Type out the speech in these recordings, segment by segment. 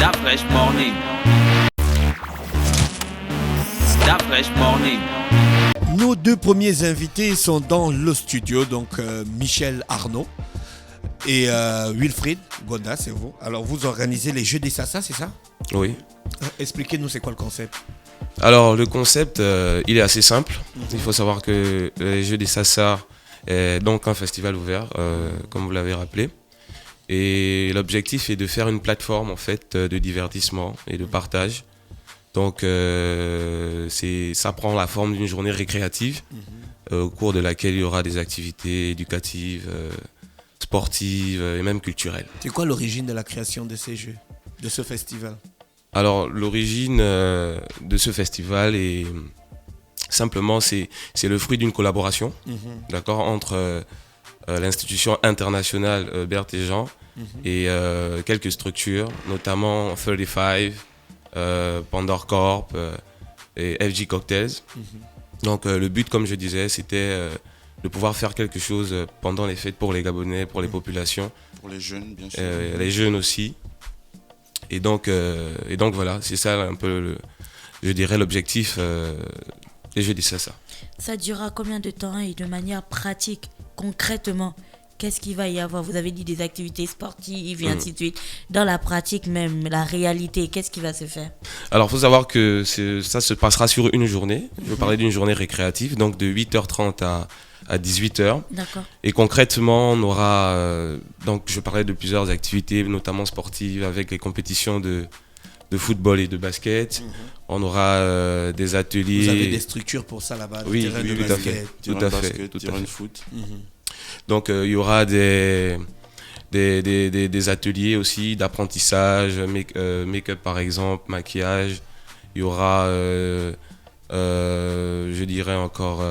Stop Fresh Morning. Stop Fresh Morning. Nos deux premiers invités sont dans le studio, donc Michel Arnaud et Wilfried Gonda, c'est vous. Alors vous organisez les Jeux des Sasa, c'est ça? Oui. Expliquez-nous c'est quoi le concept. Alors le concept, il est assez simple. Il faut savoir que les Jeux des Sasa est donc un festival ouvert, comme vous l'avez rappelé. Et l'objectif est de faire une plateforme en fait de divertissement et de partage. Donc ça prend la forme d'une journée récréative au cours de laquelle il y aura des activités éducatives, sportives et même culturelles. C'est quoi l'origine de la création de ces Jeux, de ce festival? Alors l'origine de ce festival est simplement c'est le fruit d'une collaboration, d'accord, entre l'institution internationale Berthe et Jean et quelques structures, notamment 35, Pandore Corp et FG Cocktails. Donc le but, comme je disais, c'était de pouvoir faire quelque chose pendant les fêtes pour les Gabonais, pour les populations. Pour les jeunes, bien sûr. Les jeunes aussi. Et donc voilà, c'est ça un peu, je dirais, l'objectif des Jeux des Sasa. Ça durera combien de temps et de manière pratique, concrètement? Qu'est-ce qu'il va y avoir? Vous avez dit des activités sportives et ainsi de suite. Dans la pratique même, la réalité, qu'est-ce qui va se faire? Alors, il faut savoir que ça se passera sur une journée. Je veux parler d'une journée récréative, donc de 8h30 à 18h. D'accord. Et concrètement, on aura, donc je parlais de plusieurs activités, notamment sportives, avec les compétitions de football et de basket. On aura des ateliers. Vous avez des structures pour ça là-bas? Oui, terrain de tout à fait. Terrain de basket, terrain de foot. Donc il y aura des ateliers aussi d'apprentissage, make-up par exemple, maquillage. Il y aura, je dirais encore...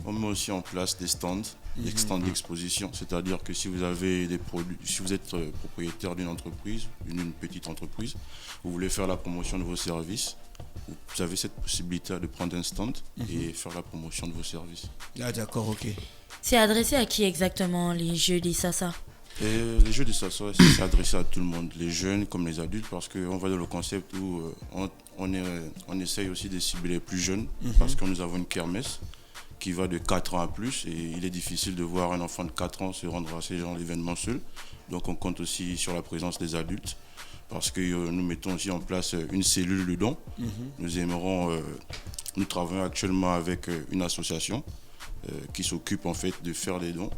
On met aussi en place des stands d'exposition, c'est-à-dire que si vous avez des produits, si vous êtes propriétaire d'une entreprise, d'une petite entreprise, vous voulez faire la promotion de vos services, vous avez cette possibilité de prendre un stand et faire la promotion de vos services. Ah d'accord, ok. C'est adressé à qui exactement, les Jeux des Sasa? Les Jeux des Sasa, c'est adressé à tout le monde, les jeunes comme les adultes, parce qu'on va dans le concept où on essaye aussi de cibler les plus jeunes, parce que nous avons une kermesse qui va de 4 ans à plus, et il est difficile de voir un enfant de 4 ans se rendre à ces genres d'événements seul. Donc on compte aussi sur la présence des adultes, parce que nous mettons aussi en place une cellule de dons. Nous travaillons actuellement avec une association qui s'occupe en fait de faire des dons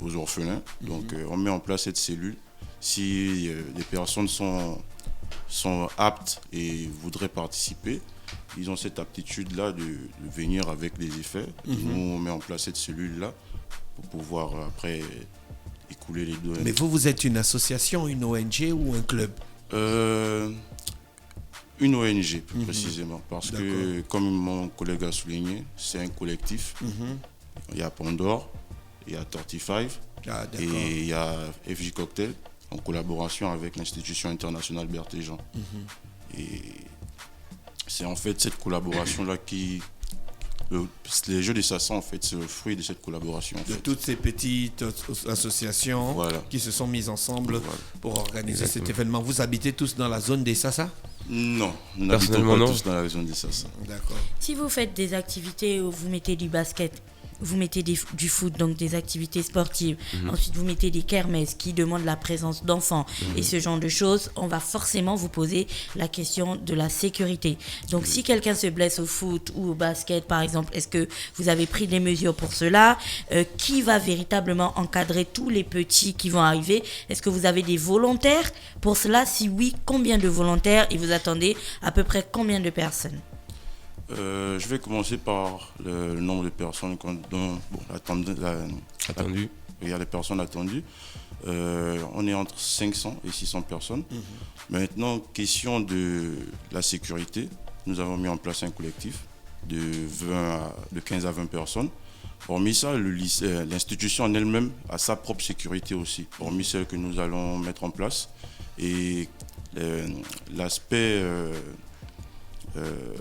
aux orphelins. Donc on met en place cette cellule. Si les personnes sont aptes et voudraient participer, ils ont cette aptitude-là de venir avec des effets. Nous, on met en place cette cellule-là pour pouvoir après écouler les dons. Mais vous êtes une association, une ONG ou un club? Une ONG plus précisément, parce que comme mon collègue a souligné, c'est un collectif. Il y a Pandore, il y a 35 et il y a FJ Cocktail en collaboration avec l'institution internationale Berthe et Jean. Et c'est en fait cette collaboration-là les Jeux des Sasa, en fait, c'est le fruit de cette collaboration. De toutes ces petites associations qui se sont mises ensemble pour organiser cet événement. Vous habitez tous dans la zone des Sasa? Non, nous n'habitons pas tous dans la zone des Sasa. D'accord. Si vous faites des activités où vous mettez du basket, vous mettez du foot, donc des activités sportives. Ensuite, vous mettez des kermesses qui demandent la présence d'enfants et ce genre de choses. On va forcément vous poser la question de la sécurité. Donc, si quelqu'un se blesse au foot ou au basket, par exemple, est-ce que vous avez pris des mesures pour cela? Qui va véritablement encadrer tous les petits qui vont arriver? Est-ce que vous avez des volontaires pour cela? Si oui, combien de volontaires? Et vous attendez à peu près combien de personnes? Je vais commencer par le nombre de personnes attendues. Il y a les personnes attendues. On est entre 500 et 600 personnes. Maintenant, question de la sécurité, nous avons mis en place un collectif de 15 à 20 personnes. Hormis ça, l'institution en elle-même a sa propre sécurité aussi, hormis celle que nous allons mettre en place. Et l'aspect...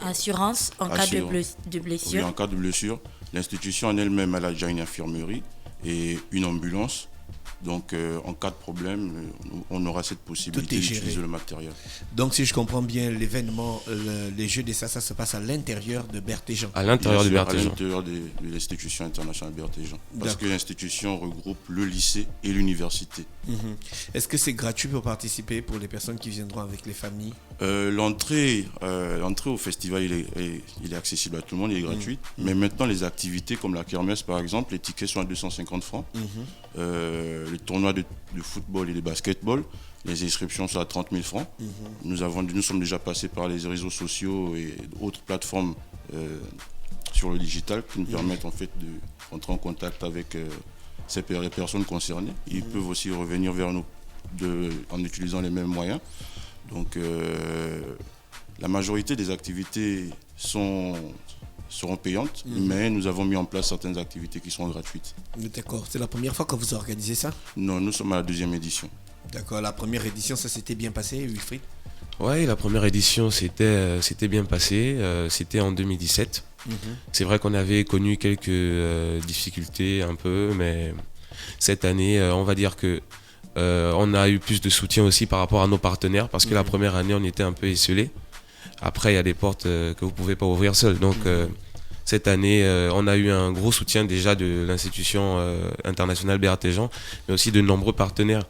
assurance en cas de blessure. Oui, en cas de blessure. L'institution en elle-même, elle a déjà une infirmerie et une ambulance Donc, en cas de problème, on aura cette possibilité d'utiliser le matériel. Donc, si je comprends bien, l'événement, les Jeux des Sasa se passent à l'intérieur de Bertéjean. À l'intérieur de Bertéjean. À l'intérieur de l'institution internationale Bertéjean. Parce que l'institution regroupe le lycée et l'université. Est-ce que c'est gratuit pour participer pour les personnes qui viendront avec les familles? L'entrée au festival, il est accessible à tout le monde, il est gratuit. Mais maintenant, les activités comme la kermesse, par exemple, les tickets sont à 250 francs. Les tournois de football et de basketball, les inscriptions sont à 30 000 francs. Nous sommes déjà passés par les réseaux sociaux et autres plateformes sur le digital qui nous permettent en fait de rentrer en contact avec ces personnes concernées. Ils peuvent aussi revenir vers nous en utilisant les mêmes moyens. Donc la majorité des activités seront payantes, mais nous avons mis en place certaines activités qui sont gratuites. D'accord, c'est la première fois que vous organisez ça? Non, nous sommes à la 2e édition. D'accord, la première édition, ça s'était bien passé, Wilfried? Oui, la première édition c'était bien passé, c'était en 2017. C'est vrai qu'on avait connu quelques difficultés un peu, mais cette année, on va dire que on a eu plus de soutien aussi par rapport à nos partenaires, parce que la première année, on était un peu esselés. Après, il y a des portes que vous ne pouvez pas ouvrir seul. Donc, cette année, on a eu un gros soutien déjà de l'institution internationale Bertéjean, mais aussi de nombreux partenaires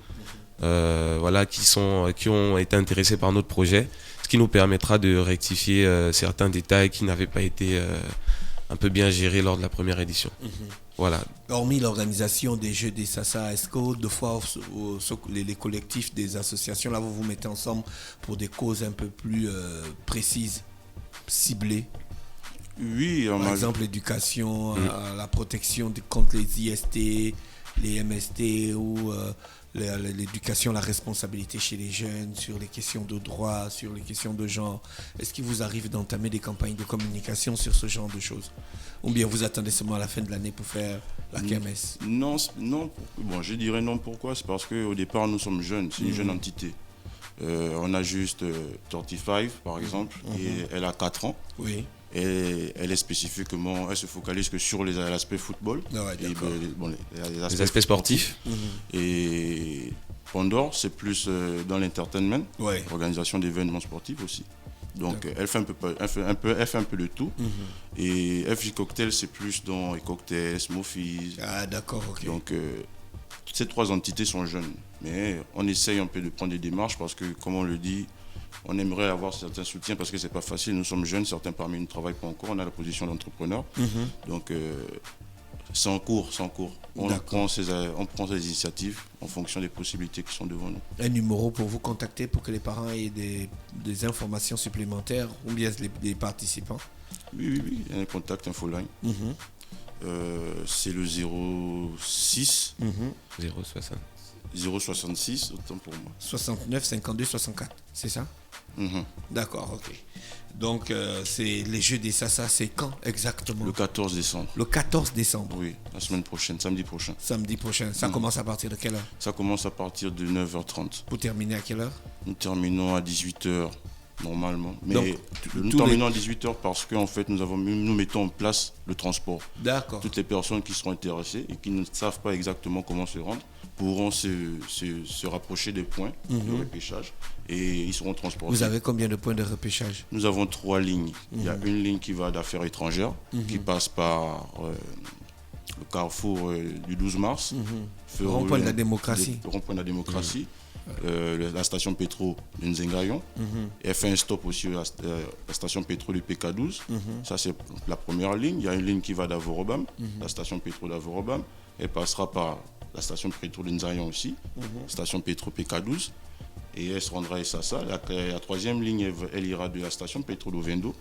qui ont été intéressés par notre projet, ce qui nous permettra de rectifier certains détails qui n'avaient pas été un peu bien gérés lors de la première édition. Voilà. Hormis l'organisation des Jeux des Sasa, est-ce que de fois les collectifs des associations, là vous vous mettez ensemble pour des causes un peu plus précises, ciblées? Oui. Par exemple l'éducation, la protection contre les IST, les MST ou l'éducation, la responsabilité chez les jeunes, sur les questions de droit, sur les questions de genre. Est-ce qu'il vous arrive d'entamer des campagnes de communication sur ce genre de choses? Ou bien vous attendez seulement à la fin de l'année pour faire la kermesse? Non. Bon, je dirais non. Pourquoi? C'est parce qu'au départ, nous sommes jeunes. C'est une jeune entité. On a juste 35, par exemple, et elle a 4 ans. Oui. Et elle se focalise que sur l'aspect football, les aspects sportifs. Et Pandore, c'est plus dans l'entertainment, organisation d'événements sportifs aussi. Donc elle fait un peu de tout. Et FJ Cocktail, c'est plus dans les cocktails, smoothies. Ah d'accord, ok. Donc ces 3 entités sont jeunes, mais on essaye un peu de prendre des démarches parce que, comme on le dit, on aimerait avoir certains soutiens parce que c'est pas facile. Nous sommes jeunes, certains parmi nous ne travaillent pas encore. On a la position d'entrepreneur. Donc c'est en cours. On prend ces initiatives en fonction des possibilités qui sont devant nous. Un numéro pour vous contacter pour que les parents aient des informations supplémentaires ou bien les participants? Oui. Il y a un contact infoline. C'est le 06 066, autant pour moi. 69 52 64, c'est ça? D'accord, ok. Donc, c'est les Jeux des Sasa, c'est quand exactement? Le 14 décembre. Le 14 décembre? Oui, la semaine prochaine, samedi prochain. Samedi prochain. Ça commence à partir de quelle heure? Ça commence à partir de 9h30. Pour terminer à quelle heure? Nous terminons à 18h normalement. Mais donc, nous terminons à 18h parce qu'en fait, nous mettons en place le transport. D'accord. Toutes les personnes qui seront intéressées et qui ne savent pas exactement comment se rendre pourront se rapprocher des points de repêchage et ils seront transportés. Vous avez combien de points de repêchage? Nous avons 3 lignes. Il y a une ligne qui va d'affaires étrangères, qui passe par le carrefour du 12 mars. Rond-point de la démocratie. Rond-point de la démocratie. La station pétro de Nzengayon. Elle fait un stop aussi à la station pétro du PK12. Ça, c'est la première ligne. Il y a une ligne qui va d'Avorobam, la station pétro d'Avorobam. Elle passera par la station pétro de Nzayan aussi, station pétro PK12, et elle se rendra à Sasa. La 3e ligne, elle ira de la station pétro d'Ovendo,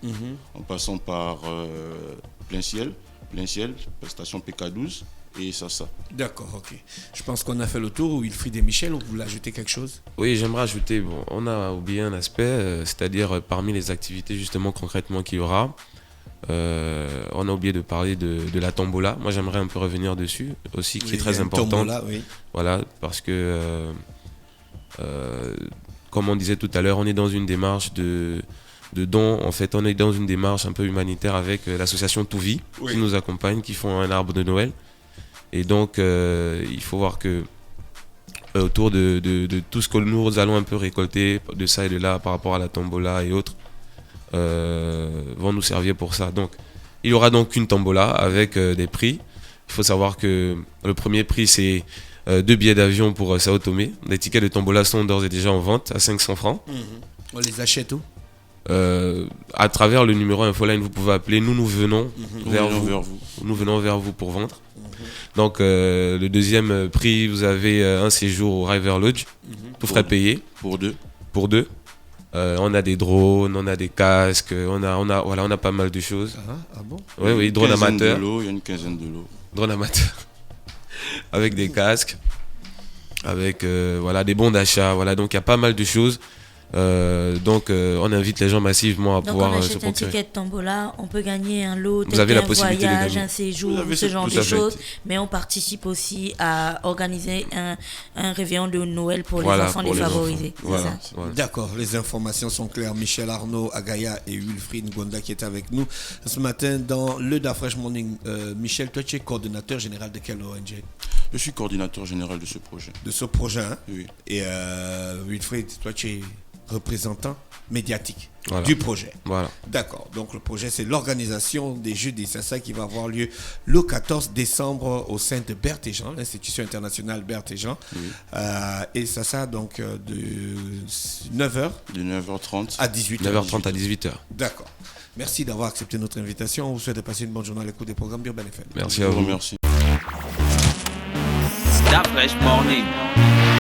en passant par Plein Ciel, station PK12 et Sasa. D'accord, ok. Je pense qu'on a fait le tour. Wilfried et Michel, vous voulez ajouter quelque chose? Oui, j'aimerais ajouter, on a oublié un aspect, c'est-à-dire parmi les activités justement concrètement qu'il y aura, on a oublié de parler de la tombola. Moi, j'aimerais un peu revenir dessus aussi, qui est très importante. Tombola, oui. Voilà, parce que, comme on disait tout à l'heure, on est dans une démarche de dons. En fait, on est dans une démarche un peu humanitaire avec l'association Touvi, qui nous accompagne, qui font un arbre de Noël. Et donc, il faut voir que autour de tout ce que nous allons un peu récolter de ça et de là par rapport à la tombola et autres vont nous servir pour ça. Donc, il y aura donc une tombola avec des prix. Il faut savoir que le premier prix, c'est 2 billets d'avion pour Sao Tomé. Les tickets de tombola sont d'ores et déjà en vente à 500 francs. On les achète où? À travers le numéro Infoline, vous pouvez appeler. Nous venons vers vous. Nous venons vers vous pour vendre. Donc, le deuxième prix, vous avez un séjour au River Lodge, tout frais payé. Pour deux. Pour deux. On a des drones, on a des casques, on a pas mal de choses. Ah bon? Oui, drone amateur. Il y a une quinzaine de lots. Drone amateur. Avec des casques, avec des bons d'achat. Voilà, donc il y a pas mal de choses. On invite les gens massivement à Donc pouvoir on se achète un procurer. ticket de tombola, on peut gagner un lot, Vous avez tel la qu'un possibilité de voyage, gagner. un séjour, Vous avez ce genre tout de à fait. choses. Mais on participe aussi à organiser un réveillon de Noël pour les Voilà, enfants pour les défavorisés. enfants. C'est Voilà, ça. voilà. D'accord, les informations sont claires. Michel Arnaud, Agaya et Wilfried Ngonda qui est avec nous ce matin dans le Da Fresh Morning. Michel, toi tu es coordonnateur général de quelle ONG? Je suis coordinateur général de ce projet. De ce projet, hein? Oui. Et Wilfried, toi tu es représentant médiatique Voilà. du projet. Voilà. D'accord, donc le projet c'est l'organisation des Jeux des Sassa qui va avoir lieu le 14 décembre au sein de Berthe et Jean, l'institution internationale Berthe et Jean. Oui. Et Sassa donc de 9h De 9h30 à 18h. 9h30 à 18h. D'accord. Merci d'avoir accepté notre invitation. On vous souhaite de passer une bonne journée à l'écoute des programmes d'Urban FM. Merci Je à vous vous. remercie. Da Fresh Morning.